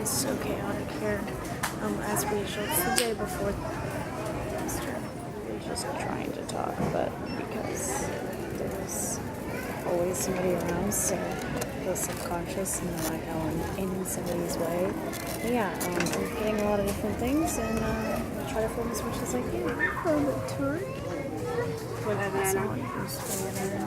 is so chaotic here. As we usual, it's the day before Easter. We're just trying to talk, but because there's always somebody around, so I feel subconscious and not going in somebody's way. But yeah, I'm getting a lot of different things, and I'll try to film as much as I can for the tour. Someone who's decided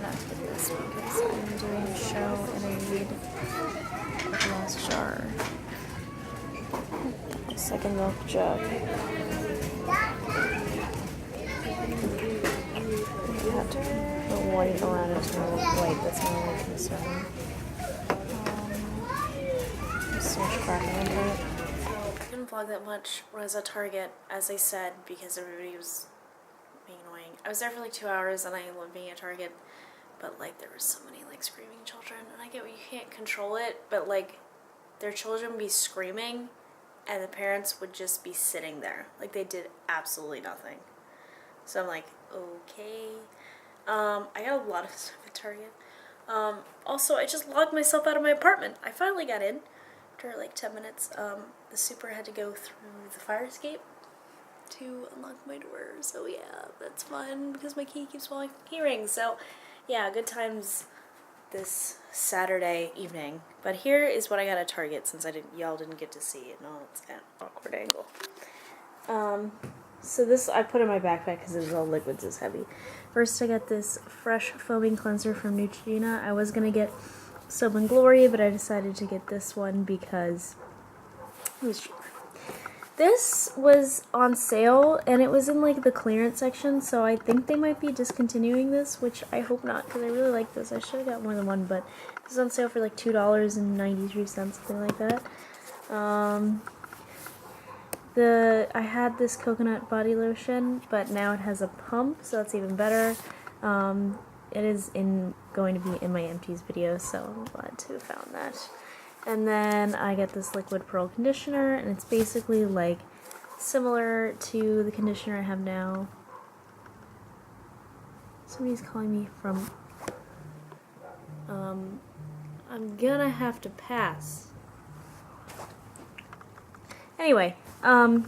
not to get this because I'm doing a show and I need a glass jar. Second milk jug. I have to put white around it to look white. That's my only concern. There's so much crap in it. I didn't vlog that much when I was at Target, as I said, because everybody was being annoying. I was there for like 2 hours and I love being at Target, but like there were so many like screaming children, and I get you can't control it, but like their children would be screaming and the parents would just be sitting there. Like they did absolutely nothing. So I'm like, okay. I got a lot of stuff at Target. Also, I just logged myself out of my apartment. I finally got in after like 10 minutes. The super had to go through the fire escape to unlock my door. So yeah, that's fun because my key keeps falling from key rings. So yeah, good times this Saturday evening. But here is what I got at Target since y'all didn't get to see it. No, it's kind of awkward angle. So this I put in my backpack because it was all liquids, it's heavy. First I got this fresh foaming cleanser from Neutrogena. I was gonna get Soap and Glory, but I decided to get this one because it was cheaper. This was on sale and it was in like the clearance section, so I think they might be discontinuing this, which I hope not because I really like this. I should have got more than one, but it was on sale for like $2.93, something like that. I had this coconut body lotion, but now it has a pump, so that's even better. It is going to be in my empties video, so I'm glad to have found that. And then I get this liquid pearl conditioner, and it's basically like similar to the conditioner I have now. Somebody's calling me from, I'm gonna have to pass. Anyway,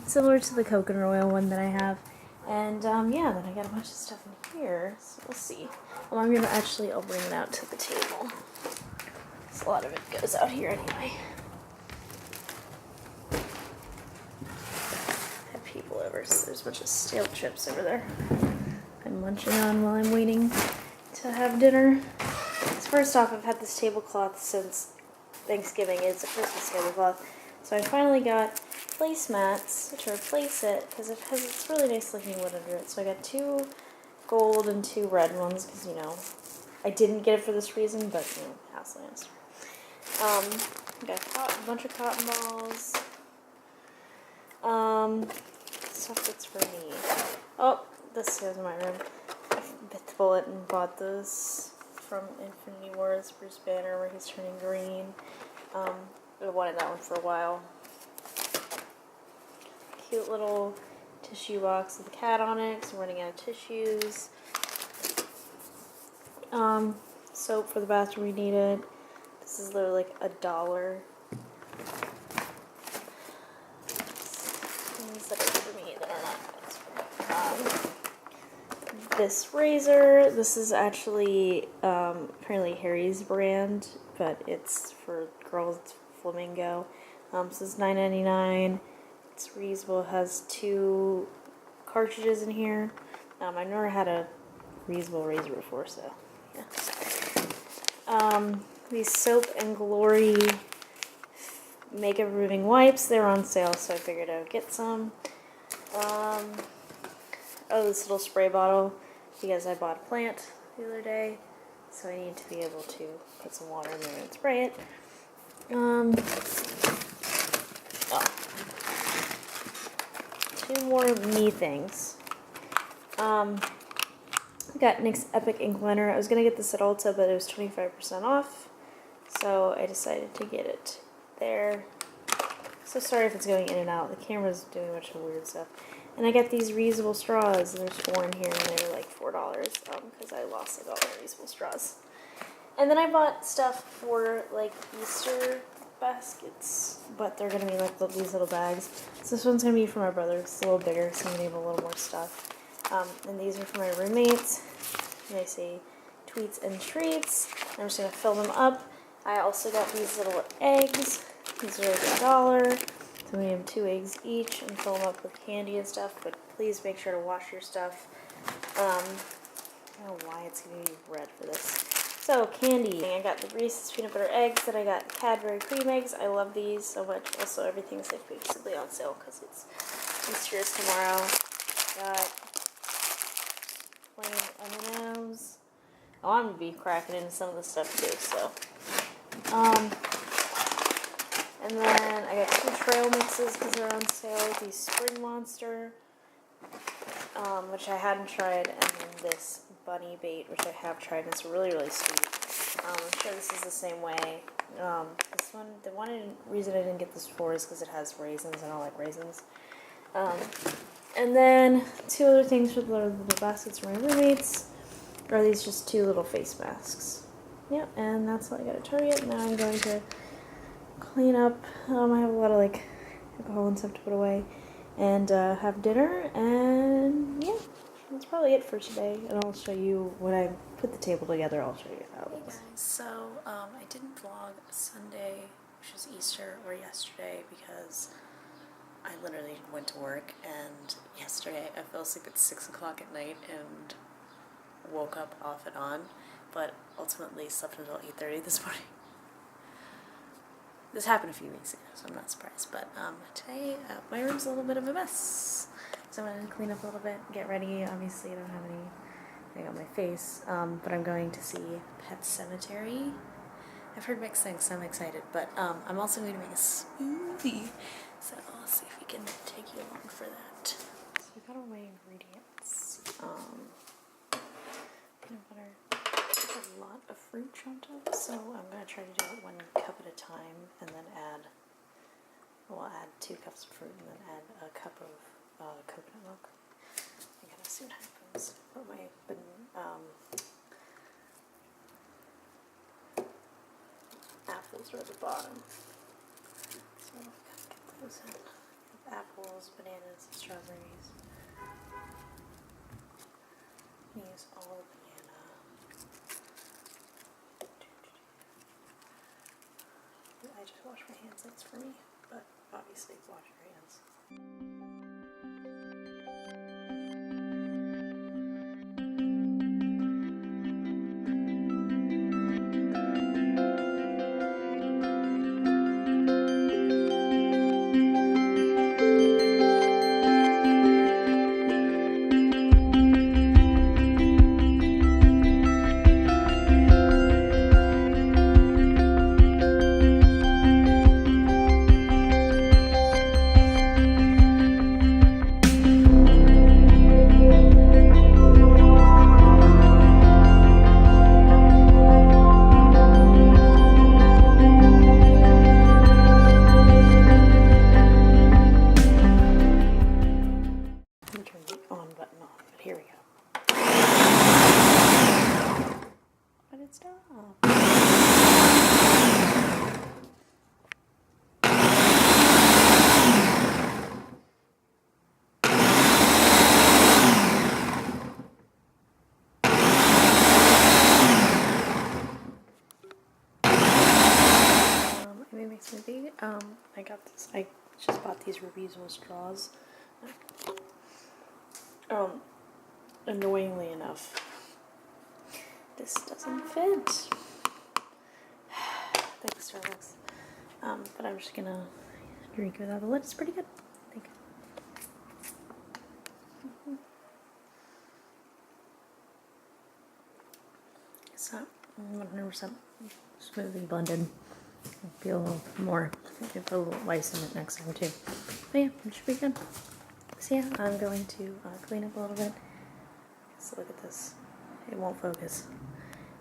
similar to the coconut oil one that I have. And yeah, then I got a bunch of stuff in here, so we'll see. Well, I'll bring it out to the table. A lot of it goes out here anyway. I have people over, so there's a bunch of stale chips over there I'm munching on while I'm waiting to have dinner. So first off, I've had this tablecloth since Thanksgiving. It's a Christmas tablecloth. So I finally got placemats to replace it because it has this really nice looking wood under it. So I got 2 gold and 2 red ones because, you know, I didn't get it for this reason, but, you know, hassle answer. Got a bunch of cotton balls. Stuff that's for me. Oh, this goes in my room. I bit the bullet and bought this from Infinity Wars, Bruce Banner, where he's turning green. I wanted that one for a while. Cute little tissue box with a cat on it because I'm running out of tissues. Soap for the bathroom we needed. This is literally like $1. Things that are for me that are not for this razor. This is actually apparently Harry's brand, but it's for girls. It's Flamingo. This is $9.99. It's reusable. It has 2 cartridges in here. I've never had a reusable razor before, so yeah. These Soap and Glory makeup removing wipes. They're on sale, so I figured I would get some. Oh, this little spray bottle because I bought a plant the other day, so I need to be able to put some water in there and spray it. Oh. 2 more me things. Got NYX Epic Ink Blender. I was going to get this at Ulta, but it was 25% off, so I decided to get it there. So sorry if it's going in and out. The camera's doing a bunch of weird stuff. And I got these reusable straws. There's 4 in here, and they were like $4 because I lost like all my reusable straws. And then I bought stuff for like Easter baskets, but they're gonna be like these little bags. So this one's gonna be for my brother. It's a little bigger, so I'm gonna have a little more stuff. And these are for my roommates. And they say tweets and treats. I'm just gonna fill them up. I also got these little eggs. These are like $1. So we have 2 eggs each and fill them up with candy and stuff. But please make sure to wash your stuff. I don't know why it's gonna be red for this. So candy. I got the Reese's peanut butter eggs. Then I got Cadbury cream eggs. I love these so much. Also, everything's like basically on sale because it's Easter is tomorrow. Got plain M&Ms. Oh, I'm gonna be cracking into some of the stuff too. So, and then I got 2 trail mixes because they're on sale. These Spring Monster, which I hadn't tried, and then this bunny bait, which I have tried, and it's really, really sweet. I'm sure this is the same way. This one, the reason I didn't get this for is because it has raisins, and I don't like raisins. And then 2 other things for the little baskets for my roommates. Are these just 2 little face masks? Yep, and that's what I got at Target. Now I'm going to clean up. I have a lot of like alcohol and stuff to put away, and have dinner. And yeah, that's probably it for today. And I'll show you when I put the table together. I'll show you how it looks. Hey guys, so I didn't vlog Sunday, which was Easter, or yesterday because I literally went to work, and yesterday I fell asleep at 6 o'clock at night and woke up off and on, but ultimately slept until 8:30 this morning. This happened a few weeks ago, so I'm not surprised, but today my room's a little bit of a mess, so I'm going to clean up a little bit, get ready. Obviously I don't have anything on my face, but I'm going to see Pet Sematary. I've heard mixed things, so I'm excited, but I'm also going to make a smoothie, so I'll see if we can take you along for that. So we got all my ingredients. Peanut butter, a lot of fruit chopped up, so I'm going to try to do it 1 cup at a time, and then add 2 cups of fruit, and then add a cup of coconut milk. I gotta see what happens. Put my apples are at the bottom, so I'll get those in. Apples, bananas, and strawberries. Use all the banana. I just wash my hands, that's for me, but obviously wash your hands. Smoothie. I got this. I just bought these reusable straws. Annoyingly enough, this doesn't fit. Thanks, Starbucks. But I'm just gonna drink without the lid. It's pretty good. I think. It's not 100% smoothly blended. I feel a little more. I can put a little ice in it next time too. But yeah, it should be good. So yeah, I'm going to clean up a little bit. So look at this. It won't focus.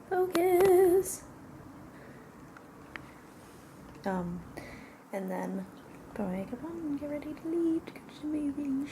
Focus! And then put my makeup on and get ready to leave to go to the movies.